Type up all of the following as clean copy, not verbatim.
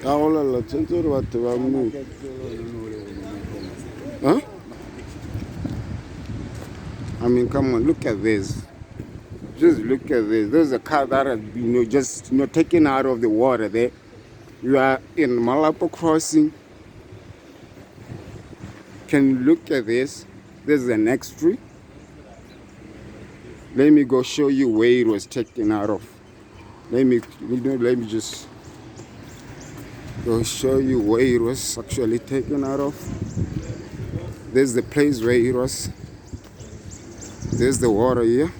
Huh? I mean, come on, look at this. Just look at this. There's a car that has been, just taken out of the water there. You are in Malapo crossing. Can you look at this? This is the next tree. Let me go show you where it was taken out of. Let me just go show you where it was actually taken out of. There's the place where it was. There's the water here.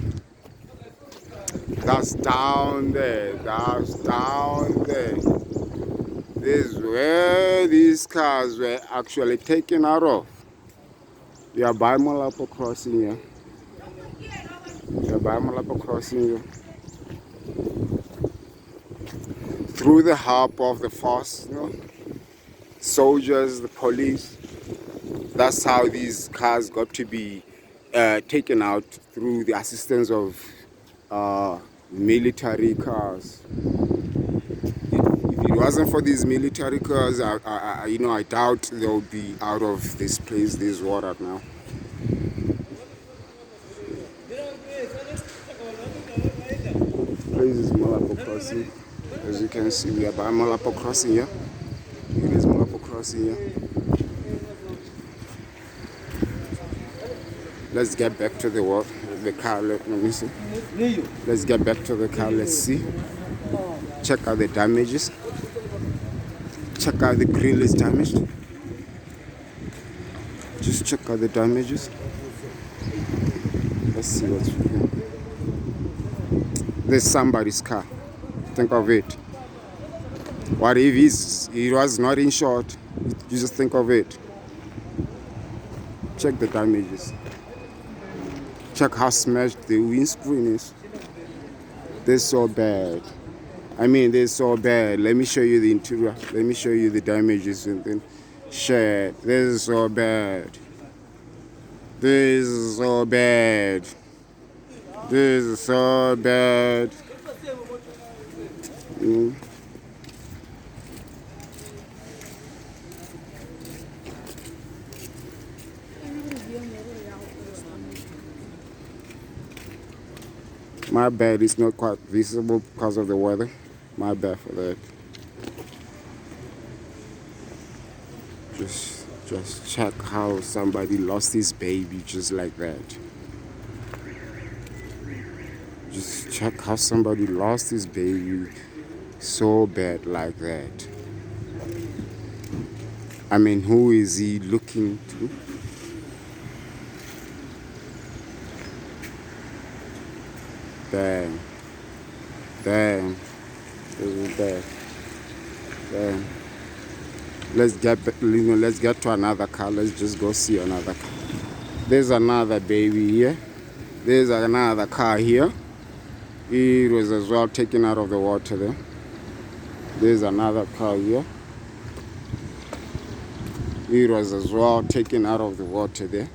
That's down there. That's down there. This is where these cars were actually taken out of. You are by Malapo crossing here. You are by Malapo crossing here. Through the help of the force, soldiers, the police. That's how these cars got to be taken out, through the assistance of military cars. If it wasn't for these military cars, I doubt they would be out of this place, this water now. Place is Malapo crossing. As you can see, we are by Malapo crossing here. It is Malapo crossing here. Let's get back to the car. Let me see. Let's get back to the car. Let's see. Check out the damages. Check out the grill is damaged. Just check out the damages. Let's see what's here. There's somebody's car. Think of it. What if it was not insured? You just think of it. Check the damages. Check how smashed the windscreen is. They're so bad. I mean, they're so bad. Let me show you the interior. Let me show you the damages and then share. This is so bad. This is so bad. This is so bad. My bad, it's not quite visible because of the weather. My bad for that. Just check how somebody lost his baby just like that. Just check how somebody lost his baby so bad like that. I mean, who is he looking to? Damn. Damn. This is bad. Damn. Let's get to another car. Let's just go see another car. There's another baby here. There's another car here. It was as well taken out of the water there. There's another car here. It was as well taken out of the water there.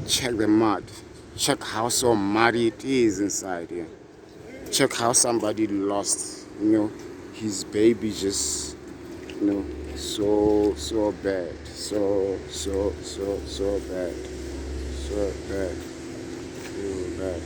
Check the mud. Check how so muddy it is inside here. Check how somebody lost, his baby, just, so bad. So bad. So bad. So bad.